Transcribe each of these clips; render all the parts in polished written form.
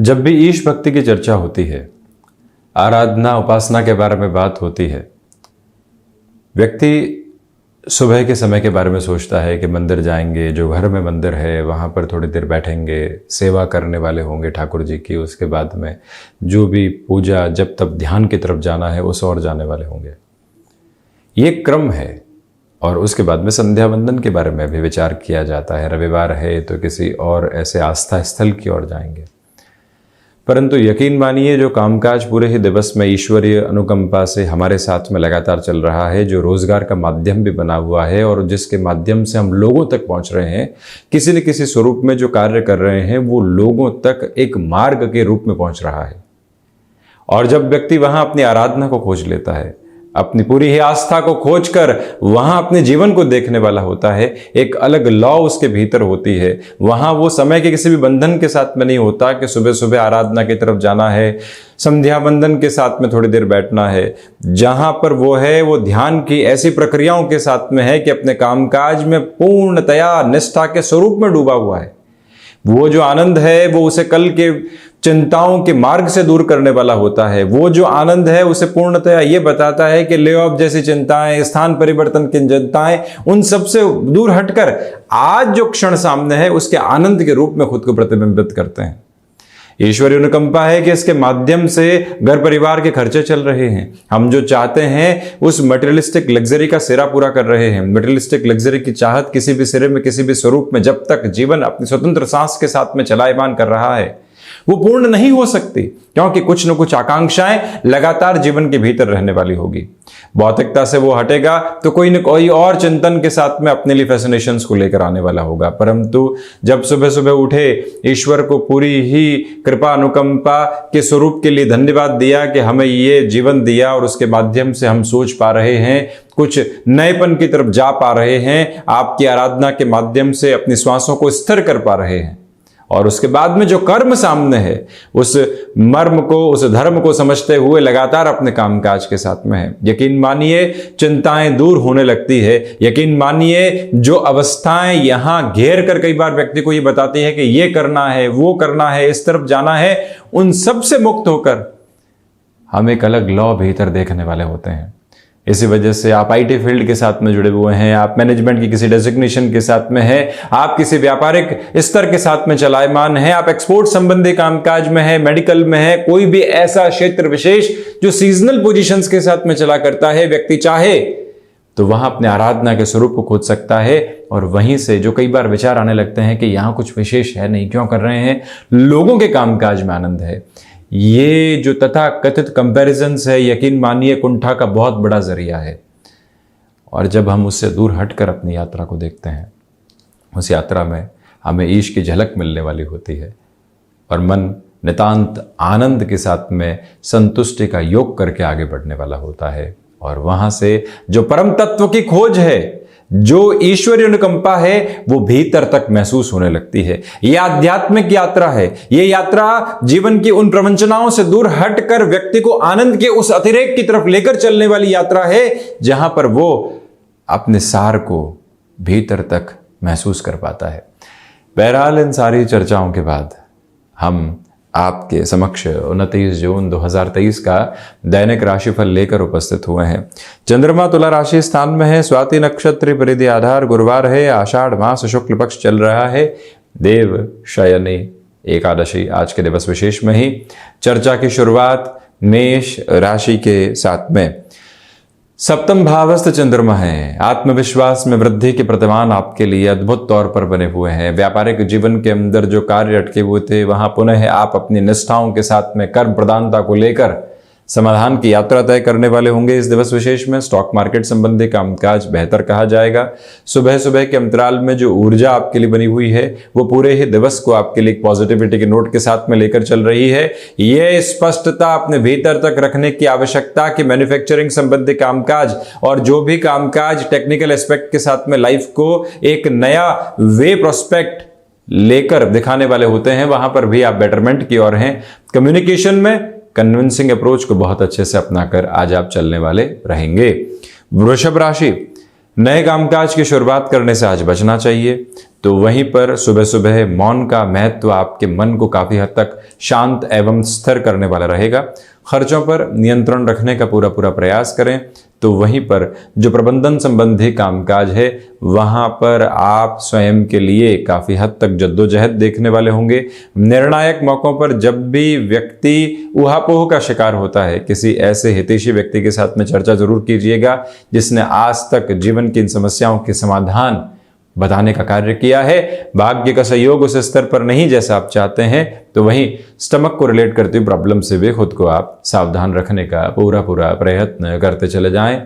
जब भी ईश भक्ति की चर्चा होती है, आराधना उपासना के बारे में बात होती है, व्यक्ति सुबह के समय के बारे में सोचता है कि मंदिर जाएंगे, जो घर में मंदिर है वहाँ पर थोड़ी देर बैठेंगे, सेवा करने वाले होंगे ठाकुर जी की, उसके बाद में जो भी पूजा जब तब ध्यान की तरफ जाना है उस ओर जाने वाले होंगे। ये क्रम है। और उसके बाद में संध्या वंदन के बारे में भी विचार किया जाता है। रविवार है तो किसी और ऐसे आस्था स्थल की ओर जाएंगे। परंतु यकीन मानिए, जो कामकाज पूरे ही दिवस में ईश्वरीय अनुकंपा से हमारे साथ में लगातार चल रहा है, जो रोजगार का माध्यम भी बना हुआ है और जिसके माध्यम से हम लोगों तक पहुंच रहे हैं, किसी न किसी स्वरूप में जो कार्य कर रहे हैं वो लोगों तक एक मार्ग के रूप में पहुंच रहा है। और जब व्यक्ति वहां अपनी आराधना को खोज लेता है, अपनी पूरी ही आस्था को खोजकर वहां अपने जीवन को देखने वाला होता है, एक अलग लॉ उसके भीतर होती है। वहां वो समय के किसी भी बंधन के साथ में नहीं होता कि सुबह सुबह आराधना की तरफ जाना है, संध्या बंदन के साथ में थोड़ी देर बैठना है। जहां पर वो है वो ध्यान की ऐसी प्रक्रियाओं के साथ में है कि अपने कामकाज में पूर्णतया निष्ठा के स्वरूप में डूबा हुआ है। वो जो आनंद है वो उसे कल के चिंताओं के मार्ग से दूर करने वाला होता है। वो जो आनंद है उसे पूर्णतया ये बताता है कि ले ऑफ जैसी चिंताएं, स्थान परिवर्तन की चिंताएं, उन सब से दूर हटकर आज जो क्षण सामने है उसके आनंद के रूप में खुद को प्रतिबिंबित करते हैं। ईश्वरीय अनुकंपा है कि इसके माध्यम से घर परिवार के खर्चे चल रहे हैं। हम जो चाहते हैं उस मटेरियलिस्टिक लग्जरी का सिरा पूरा कर रहे हैं। मटेरियलिस्टिक लग्जरी की चाहत किसी भी सिरे में, किसी भी स्वरूप में जब तक जीवन अपनी स्वतंत्र सांस के साथ में चलायमान कर रहा है वो पूर्ण नहीं हो सकती, क्योंकि कुछ न कुछ आकांक्षाएं लगातार जीवन के भीतर रहने वाली होगी। भौतिकता से वो हटेगा तो कोई न कोई और चिंतन के साथ में अपने लिए फैसिनेशंस को लेकर आने वाला होगा। परंतु जब सुबह सुबह उठे, ईश्वर को पूरी ही कृपा अनुकंपा के स्वरूप के लिए धन्यवाद दिया कि हमें ये जीवन दिया और उसके माध्यम से हम सोच पा रहे हैं, कुछ नएपन की तरफ जा पा रहे हैं, आपकी आराधना के माध्यम से अपनी श्वासों को स्थिर कर पा रहे हैं। और उसके बाद में जो कर्म सामने है उस मर्म को, उस धर्म को समझते हुए लगातार अपने कामकाज के साथ में है। यकीन मानिए चिंताएं दूर होने लगती है। यकीन मानिए जो अवस्थाएं यहां घेर कर कई बार व्यक्ति को ये बताती है कि ये करना है, वो करना है, इस तरफ जाना है, उन सब से मुक्त होकर हम एक अलग लॉ भीतर देखने वाले होते हैं। इसी वजह से आप आईटी फील्ड के साथ में जुड़े हुए हैं, आप मैनेजमेंट की किसी डेजिग्नेशन के साथ में हैं, आप किसी व्यापारिक स्तर के साथ में चलायमान हैं, आप एक्सपोर्ट संबंधी कामकाज में हैं, मेडिकल में हैं, कोई भी ऐसा क्षेत्र विशेष जो सीजनल पोजीशंस के साथ में चला करता है, व्यक्ति चाहे तो वहां अपने आराधना के स्वरूप को खोज सकता है। और वहीं से जो कई बार विचार आने लगते हैं कि यहां कुछ विशेष है नहीं, क्यों कर रहे हैं, लोगों के कामकाज में आनंद है, ये जो तथा कथित कंपैरिजन्स है, यकीन मानिए कुंठा का बहुत बड़ा जरिया है। और जब हम उससे दूर हटकर अपनी यात्रा को देखते हैं, उस यात्रा में हमें ईश की झलक मिलने वाली होती है और मन नितांत आनंद के साथ में संतुष्टि का योग करके आगे बढ़ने वाला होता है। और वहां से जो परम तत्व की खोज है, जो ईश्वरीय अनुकंपा है, वो भीतर तक महसूस होने लगती है। यह आध्यात्मिक यात्रा है। यह यात्रा जीवन की उन प्रवंचनाओं से दूर हटकर व्यक्ति को आनंद के उस अतिरेक की तरफ लेकर चलने वाली यात्रा है, जहां पर वो अपने सार को भीतर तक महसूस कर पाता है। बहरहाल इन सारी चर्चाओं के बाद हम आपके समक्ष 29 जून 2023 का दैनिक राशिफल लेकर उपस्थित हुए हैं। चंद्रमा तुला राशि स्थान में है, स्वाति नक्षत्र परिधि आधार, गुरुवार है, आषाढ़ मास शुक्ल पक्ष चल रहा है, देव शयनी एकादशी आज के दिवस विशेष में ही। चर्चा की शुरुआत मेष राशि के साथ में। सप्तम भावस्थ चंद्रमा है, आत्मविश्वास में वृद्धि के प्रतिमान आपके लिए अद्भुत तौर पर बने हुए हैं। व्यापारिक जीवन के अंदर जो कार्य अटके हुए थे वहां पुनः आप अपनी निष्ठाओं के साथ में कर्म प्रधानता को लेकर समाधान की यात्रा तय करने वाले होंगे। इस दिवस विशेष में स्टॉक मार्केट संबंधी कामकाज बेहतर कहा जाएगा। सुबह सुबह के अंतराल में जो ऊर्जा आपके लिए बनी हुई है वो पूरे ही दिवस को आपके लिए पॉजिटिविटी के नोट के साथ में लेकर चल रही है। यह स्पष्टता अपने भीतर तक रखने की आवश्यकता कि मैन्युफैक्चरिंग संबंधी कामकाज और जो भी कामकाज टेक्निकल एस्पेक्ट के साथ में लाइफ को एक नया वे प्रोस्पेक्ट लेकर दिखाने वाले होते हैं, वहां पर भी आप बेटरमेंट की ओर हैं। कम्युनिकेशन में कन्विंसिंग अप्रोच को बहुत अच्छे से अपनाकर आज आप चलने वाले रहेंगे। वृषभ राशि, नए कामकाज की शुरुआत करने से आज बचना चाहिए। तो वहीं पर सुबह सुबह मौन का महत्व आपके मन को काफी हद तक शांत एवं स्थिर करने वाला रहेगा। खर्चों पर नियंत्रण रखने का पूरा पूरा प्रयास करें। तो वहीं पर जो प्रबंधन संबंधी कामकाज है वहां पर आप स्वयं के लिए काफी हद तक जद्दोजहद देखने वाले होंगे। निर्णायक मौकों पर जब भी व्यक्ति ऊहापोह का शिकार होता है, किसी ऐसे हितैषी व्यक्ति के साथ में चर्चा जरूर कीजिएगा जिसने आज तक जीवन की इन समस्याओं के समाधान बताने का कार्य किया है। भाग्य का सहयोग उस स्तर पर नहीं जैसा आप चाहते हैं, तो वहीं स्टमक को रिलेट करती हुई प्रॉब्लम से भी खुद को आप सावधान रखने का पूरा पूरा प्रयत्न करते चले जाएं।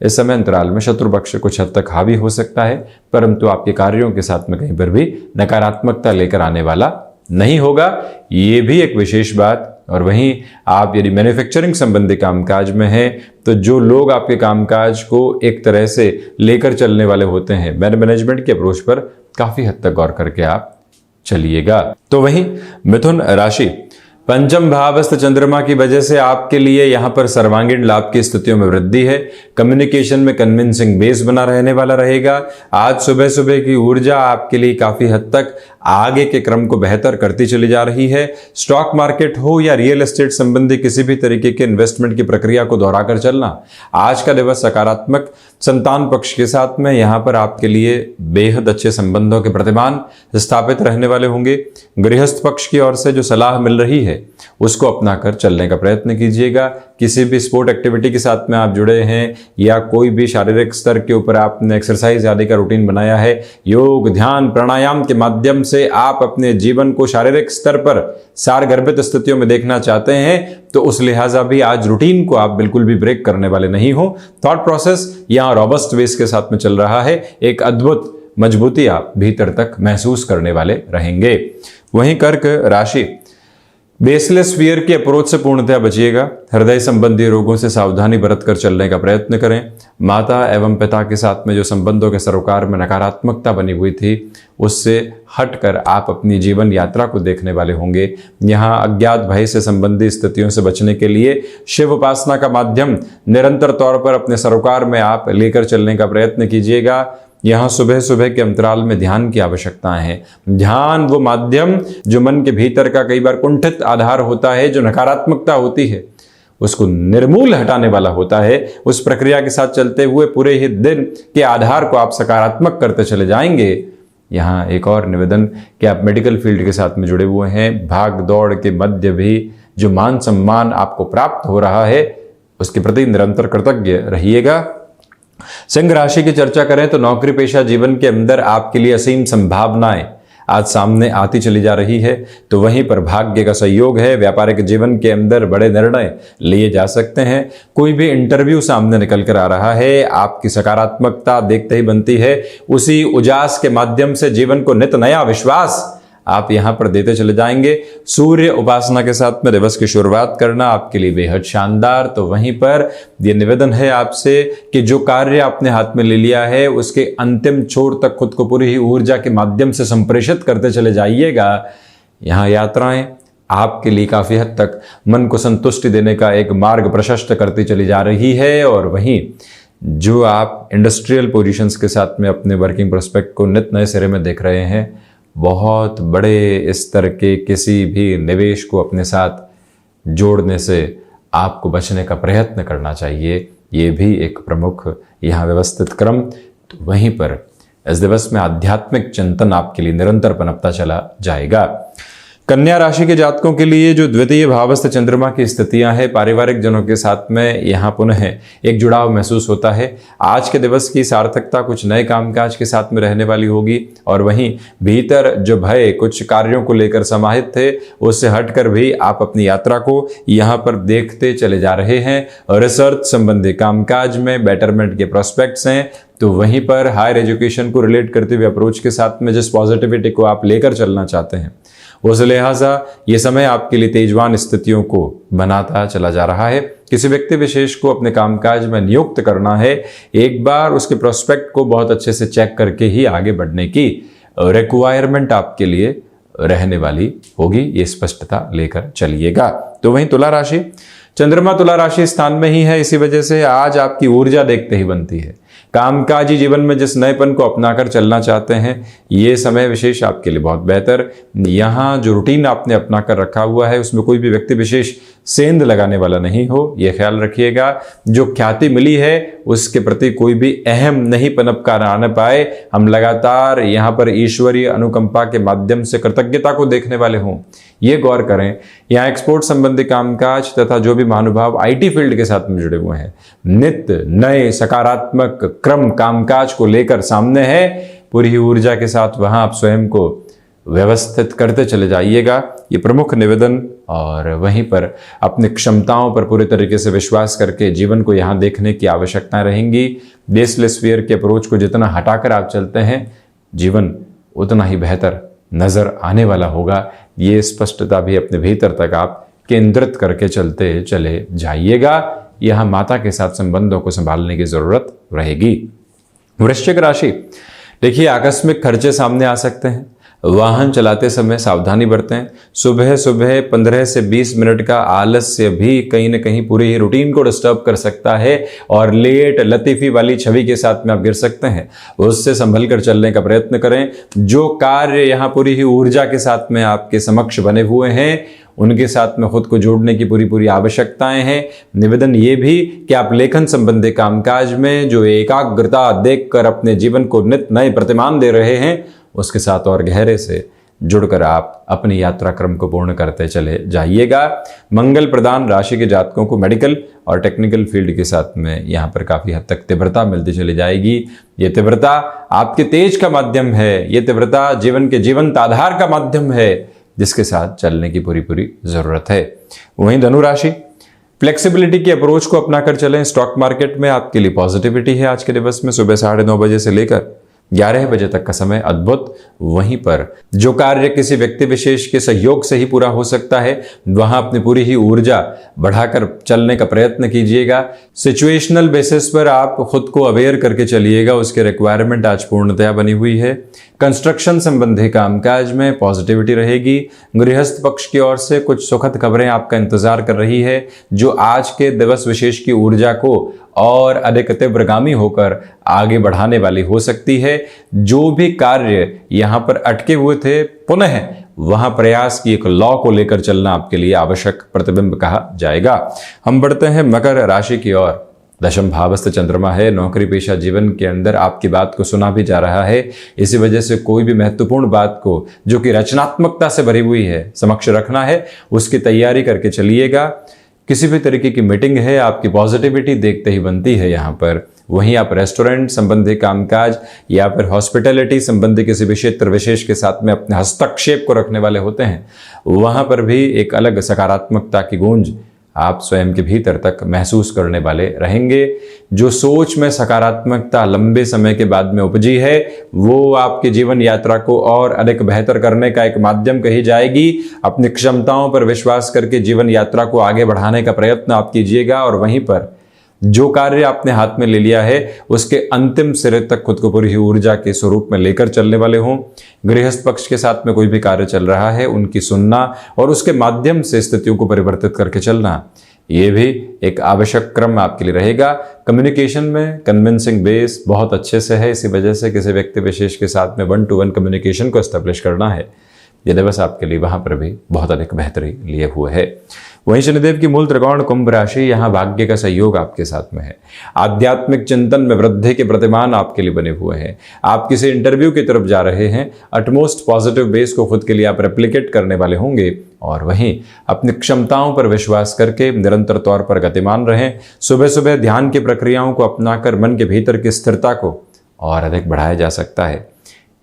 इस समय अंतराल में शत्रु पक्ष कुछ हद तक हावी हो सकता है, परंतु आपके कार्यों के साथ में कहीं पर भी नकारात्मकता लेकर आने वाला नहीं होगा, ये भी एक विशेष बात। और वहीं आप यदि मैन्युफैक्चरिंग संबंधी कामकाज में हैं तो जो लोग आपके कामकाज को एक तरह से लेकर चलने वाले होते हैं, मैनेजमेंट के अप्रोच पर काफी हद तक गौर करके आप चलिएगा। तो वहीं मिथुन राशि, पंचम भावस्थ चंद्रमा की वजह से आपके लिए यहां पर सर्वांगीण लाभ की स्थितियों में वृद्धि है। कम्युनिकेशन में कन्विंसिंग बेस बना रहने वाला रहेगा। आज सुबह सुबह की ऊर्जा आपके लिए काफी हद तक आगे के क्रम को बेहतर करती चली जा रही है। स्टॉक मार्केट हो या रियल एस्टेट संबंधी किसी भी तरीके के इन्वेस्टमेंट की प्रक्रिया को दोहराकर चलना। आज का दिवस सकारात्मक। संतान पक्ष के साथ में यहां पर आपके लिए बेहद अच्छे संबंधों के प्रतिमान स्थापित रहने वाले होंगे। गृहस्थ पक्ष की ओर से जो सलाह मिल रही है उसको अपनाकर चलने का प्रयत्न कीजिएगा। किसी भी स्पोर्ट एक्टिविटी के साथ में आप जुड़े हैं या कोई भी शारीरिक स्तर के ऊपर आपने एक्सरसाइज आदि का रूटीन बनाया है, योग ध्यान प्राणायाम के माध्यम से आप अपने जीवन को शारीरिक स्तर पर सारगर्भित स्थितियों में देखना चाहते हैं, तो उस लिहाजा भी आज रूटीन को आप बिल्कुल भी ब्रेक करने वाले नहीं हो। थॉट प्रोसेस यहाँ रॉबस्ट वेस के साथ में चल रहा है। एक अद्भुत मजबूती आप भीतर तक महसूस करने वाले रहेंगे। वहीं कर्क राशि, बेसलेस फियर की अप्रोच से पूर्णतः बचिएगा। हृदय संबंधी रोगों से सावधानी बरत कर चलने का प्रयत्न करें। माता एवं पिता के साथ में जो संबंधों के सरोकार में नकारात्मकता बनी हुई थी उससे हटकर आप अपनी जीवन यात्रा को देखने वाले होंगे। यहाँ अज्ञात भय से संबंधी स्थितियों से बचने के लिए शिव उपासना का माध्यम निरंतर तौर पर अपने सरोकार में आप लेकर चलने का प्रयत्न कीजिएगा। यहाँ सुबह सुबह के अंतराल में ध्यान की आवश्यकता है। ध्यान वो माध्यम जो मन के भीतर का कई बार कुंठित आधार होता है, जो नकारात्मकता होती है उसको निर्मूल हटाने वाला होता है। उस प्रक्रिया के साथ चलते हुए पूरे ही दिन के आधार को आप सकारात्मक करते चले जाएंगे। यहाँ एक और निवेदन कि आप मेडिकल फील्ड के साथ में जुड़े हुए हैं, भाग दौड़ के मध्य भी जो मान सम्मान आपको प्राप्त हो रहा है उसके प्रति निरंतर कृतज्ञ रहिएगा। सिंह राशि की चर्चा करें तो नौकरी पेशा जीवन के अंदर आपके लिए असीम संभावनाएं आज सामने आती चली जा रही है। तो वहीं पर भाग्य का सहयोग है। व्यापारिक जीवन के अंदर बड़े निर्णय लिए जा सकते हैं। कोई भी इंटरव्यू सामने निकल कर आ रहा है, आपकी सकारात्मकता देखते ही बनती है। उसी उजास के माध्यम से जीवन को नित नया विश्वास आप यहां पर देते चले जाएंगे। सूर्य उपासना के साथ में दिवस की शुरुआत करना आपके लिए बेहद शानदार। तो वहीं पर यह निवेदन है आपसे कि जो कार्य आपने हाथ में ले लिया है उसके अंतिम छोर तक खुद को पूरी ही ऊर्जा के माध्यम से संप्रेषित करते चले जाइएगा। यहाँ यात्राएं आपके लिए काफी हद तक मन को संतुष्टि देने का एक मार्ग प्रशस्त करती चली जा रही है। और वहीं जो आप इंडस्ट्रियल पोजीशंस के साथ में अपने वर्किंग प्रोस्पेक्ट को नित नए सिरे में देख रहे हैं, बहुत बड़े स्तर के किसी भी निवेश को अपने साथ जोड़ने से आपको बचने का प्रयत्न करना चाहिए। ये भी एक प्रमुख यहाँ व्यवस्थित क्रम। तो वहीं पर इस दिवस में आध्यात्मिक चिंतन आपके लिए निरंतर पनपता चला जाएगा। कन्या राशि के जातकों के लिए जो द्वितीय भावस्थ चंद्रमा की स्थितियां हैं, पारिवारिक जनों के साथ में यहाँ पुनः एक जुड़ाव महसूस होता है। आज के दिवस की सार्थकता कुछ नए कामकाज के साथ में रहने वाली होगी। और वहीं भीतर जो भय कुछ कार्यों को लेकर समाहित थे उससे हटकर भी आप अपनी यात्रा को यहाँ पर देखते चले जा रहे हैं। रिसर्च संबंधी कामकाज में बेटरमेंट के प्रोस्पेक्ट्स हैं। तो वहीं पर हायर एजुकेशन को रिलेट करते हुए अप्रोच के साथ में जिस पॉजिटिविटी को आप लेकर चलना चाहते हैं उस लिहाजा ये समय आपके लिए तेजवान स्थितियों को बनाता चला जा रहा है। किसी व्यक्ति विशेष को अपने कामकाज में नियुक्त करना है, एक बार उसके प्रोस्पेक्ट को बहुत अच्छे से चेक करके ही आगे बढ़ने की रिक्वायरमेंट आपके लिए रहने वाली होगी। ये स्पष्टता लेकर चलिएगा। तो वहीं तुला राशि, चंद्रमा तुला राशि स्थान में ही है, इसी वजह से आज आपकी ऊर्जा देखते ही बनती है। कामकाजी जीवन में जिस नएपन को अपनाकर चलना चाहते हैं, ये समय विशेष आपके लिए बहुत बेहतर। यहाँ जो रूटीन आपने अपना कर रखा हुआ है उसमें कोई भी व्यक्ति विशेष सेंध लगाने वाला नहीं हो, ये ख्याल रखिएगा। जो ख्याति मिली है उसके प्रति कोई भी अहम नहीं पनप कर आने पाए। हम लगातार यहाँ पर ईश्वरीय अनुकंपा के माध्यम से कृतज्ञता को देखने वाले हों, ये गौर करें। यहाँ एक्सपोर्ट संबंधी कामकाज तथा जो भी महानुभाव आईटी फील्ड के साथ में जुड़े हुए हैं, नित्य नए सकारात्मक क्रम कामकाज को लेकर सामने है। पूरी ही ऊर्जा के साथ वहां आप स्वयं को व्यवस्थित करते चले जाइएगा, ये प्रमुख निवेदन। और वहीं पर अपनी क्षमताओं पर पूरे तरीके से विश्वास करके जीवन को यहाँ देखने की आवश्यकताएं रहेंगी। बेसलेस फियर के अप्रोच को जितना हटाकर आप चलते हैं, जीवन उतना ही बेहतर नजर आने वाला होगा। ये स्पष्टता भी अपने भीतर तक आप केंद्रित करके चलते चले जाइएगा। यहाँ माता के साथ संबंधों को संभालने की जरूरत रहेगी। वृश्चिक राशि, देखिए आकस्मिक खर्चे सामने आ सकते हैं। वाहन चलाते समय सावधानी बरतें। सुबह सुबह 15 से 20 मिनट का आलस्य भी कहीं ना कहीं पूरी ही रूटीन को डिस्टर्ब कर सकता है और लेट लतीफ़ी वाली छवि के साथ में आप गिर सकते हैं। उससे संभल कर चलने का प्रयत्न करें। जो कार्य यहाँ पूरी ही ऊर्जा के साथ में आपके समक्ष बने हुए हैं, उनके साथ में खुद को जोड़ने की पूरी आवश्यकताएं हैं। निवेदन ये भी कि आप लेखन संबंधी कामकाज में जो एकाग्रता देखकर अपने जीवन को नित नए प्रतिमान दे रहे हैं, उसके साथ और गहरे से जुड़कर आप अपनी यात्रा क्रम को पूर्ण करते चले जाइएगा। मंगल प्रदान राशि के जातकों को मेडिकल और टेक्निकल फील्ड के साथ में यहाँ पर काफ़ी हद तक तीव्रता मिलती चली जाएगी। ये तीव्रता आपके तेज का माध्यम है, ये तीव्रता जीवन के जीवंत आधार का माध्यम है, जिसके साथ चलने की पूरी ज़रूरत है। वहीं धनु राशि, फ्लेक्सिबिलिटी की अप्रोच को अपनाकर चलें। स्टॉक मार्केट में आपके लिए पॉजिटिविटी है आज के दिवस में। सुबह 9:30 बजे से लेकर 11 बजे तक का समय अद्भुत। वहीं पर जो कार्य किसी व्यक्ति विशेष के सहयोग से ही पूरा हो सकता है, वहां अपनी पूरी ही ऊर्जा बढ़ाकर चलने का प्रयत्न कीजिएगा। सिचुएशनल बेसिस पर आप खुद को अवेयर करके चलिएगा, उसके रिक्वायरमेंट आज पूर्णतया बनी हुई है। कंस्ट्रक्शन संबंधी कामकाज में पॉजिटिविटी रहेगी। गृहस्थ पक्ष की ओर से कुछ सुखद खबरें आपका इंतजार कर रही है, जो आज के दिवस विशेष की ऊर्जा को और अधिक तीव्रगामी होकर आगे बढ़ाने वाली हो सकती है। जो भी कार्य यहाँ पर अटके हुए थे, पुनः वहां प्रयास की एक लॉ को लेकर चलना आपके लिए आवश्यक प्रतिबिंब कहा जाएगा। हम बढ़ते हैं मकर राशि की ओर। दशम भावस्थ चंद्रमा है। नौकरी पेशा जीवन के अंदर आपकी बात को सुना भी जा रहा है। इसी वजह से कोई भी महत्वपूर्ण बात को जो कि रचनात्मकता से भरी हुई है समक्ष रखना है, उसकी तैयारी करके चलिएगा। किसी भी तरीके की मीटिंग है, आपकी पॉजिटिविटी देखते ही बनती है यहाँ पर। वहीं आप रेस्टोरेंट संबंधी कामकाज या फिर हॉस्पिटैलिटी संबंधी किसी भी क्षेत्र विशेष के साथ में अपने हस्तक्षेप को रखने वाले होते हैं, वहां पर भी एक अलग सकारात्मकता की गूंज आप स्वयं के भीतर तक महसूस करने वाले रहेंगे। जो सोच में सकारात्मकता लंबे समय के बाद में उपजी है, वो आपकी जीवन यात्रा को और अधिक बेहतर करने का एक माध्यम कही जाएगी। अपनी क्षमताओं पर विश्वास करके जीवन यात्रा को आगे बढ़ाने का प्रयत्न आप कीजिएगा और वहीं पर जो कार्य आपने हाथ में ले लिया है, उसके अंतिम सिरे तक खुद को पूरी ऊर्जा के स्वरूप में लेकर चलने वाले हों। गृहस्थ पक्ष के साथ में कोई भी कार्य चल रहा है, उनकी सुनना और उसके माध्यम से स्थितियों को परिवर्तित करके चलना, ये भी एक आवश्यक क्रम आपके लिए रहेगा। कम्युनिकेशन में कन्विंसिंग बेस बहुत अच्छे से है। इसी वजह से किसी व्यक्ति विशेष के साथ में 1-to-1 कम्युनिकेशन को एस्टेब्लिश करना है, ये दिवस आपके लिए वहां पर भी बहुत अधिक बेहतरी लिए हुए है। वहीं शनिदेव की मूल त्रिकोण कुंभ राशि, यहाँ भाग्य का सहयोग आपके साथ में है। आध्यात्मिक चिंतन में वृद्धि के प्रतिमान आपके लिए बने हुए हैं। आप किसी इंटरव्यू की तरफ जा रहे हैं, अटमोस्ट पॉजिटिव बेस को खुद के लिए आप रेप्लिकेट करने वाले होंगे और वहीं अपनी क्षमताओं पर विश्वास करके निरंतर तौर पर गतिमान रहें। सुबह सुबह ध्यान की प्रक्रियाओं को अपनाकर मन के भीतर की स्थिरता को और अधिक बढ़ाया जा सकता है।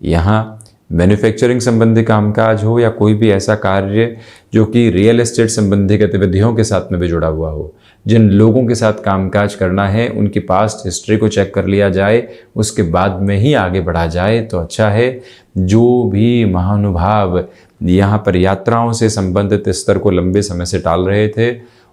यहाँ मैन्युफैक्चरिंग संबंधी कामकाज हो या कोई भी ऐसा कार्य जो कि रियल एस्टेट संबंधी गतिविधियों के साथ में भी जुड़ा हुआ हो, जिन लोगों के साथ कामकाज करना है उनकी पास्ट हिस्ट्री को चेक कर लिया जाए, उसके बाद में ही आगे बढ़ा जाए तो अच्छा है। जो भी महानुभाव यहाँ पर यात्राओं से संबंधित स्तर को लंबे समय से टाल रहे थे,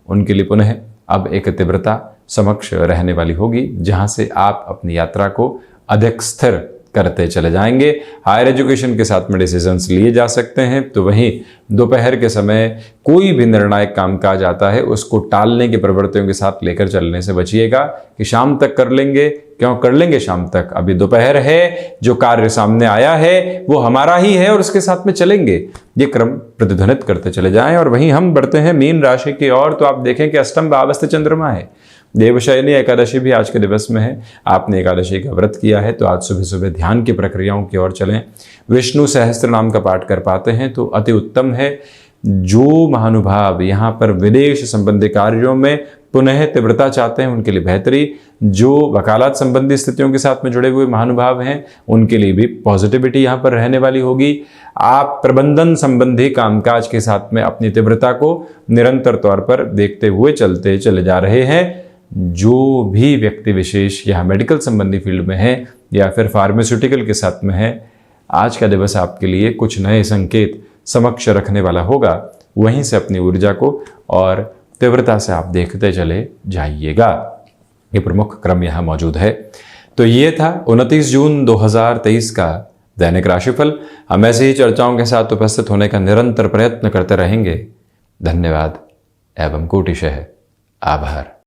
उनके लिए पुनः अब एक तीव्रता समक्ष रहने वाली होगी, जहाँ से आप अपनी यात्रा को अधिक स्थिर करते चले जाएंगे। हायर एजुकेशन के साथ में डिसीजंस लिए जा सकते हैं। तो वहीं दोपहर के समय कोई भी निर्णायक कामकाज आता है, उसको टालने की प्रवृत्तियों के साथ लेकर चलने से बचिएगा कि शाम तक कर लेंगे, क्यों, कर लेंगे शाम तक, अभी दोपहर है, जो कार्य सामने आया है वो हमारा ही है और उसके साथ में चलेंगे। ये क्रम प्रतिध्वनित करते चले जाएं। और वहीं हम बढ़ते हैं मीन राशि की ओर। तो आप देखें कि अष्टम भावस्थ चंद्रमा है। देवशयनी एकादशी भी आज के दिवस में है। आपने एकादशी का व्रत किया है तो आज सुबह सुबह ध्यान की प्रक्रियाओं की ओर चलें। विष्णु सहस्त्र नाम का पाठ कर पाते हैं तो अति उत्तम है। जो महानुभाव यहाँ पर विदेश संबंधी कार्यों में पुनः तीव्रता चाहते हैं उनके लिए बेहतरी, जो वकालत संबंधी स्थितियों के साथ में जुड़े हुए महानुभाव हैं उनके लिए भी पॉजिटिविटी यहाँ पर रहने वाली होगी। आप प्रबंधन संबंधी कामकाज के साथ में अपनी तीव्रता को निरंतर तौर पर देखते हुए चलते चले जा रहे हैं। जो भी व्यक्ति विशेष यहाँ मेडिकल संबंधी फील्ड में है या फिर फार्मास्यूटिकल के साथ में है, आज का दिवस आपके लिए कुछ नए संकेत समक्ष रखने वाला होगा। वहीं से अपनी ऊर्जा को और तीव्रता से आप देखते चले जाइएगा। ये प्रमुख क्रम यहाँ मौजूद है। तो ये था 29 जून 2023 का दैनिक राशिफल। हम ऐसे ही चर्चाओं के साथ उपस्थित होने का निरंतर प्रयत्न करते रहेंगे। धन्यवाद एवं कोटिशः आभार।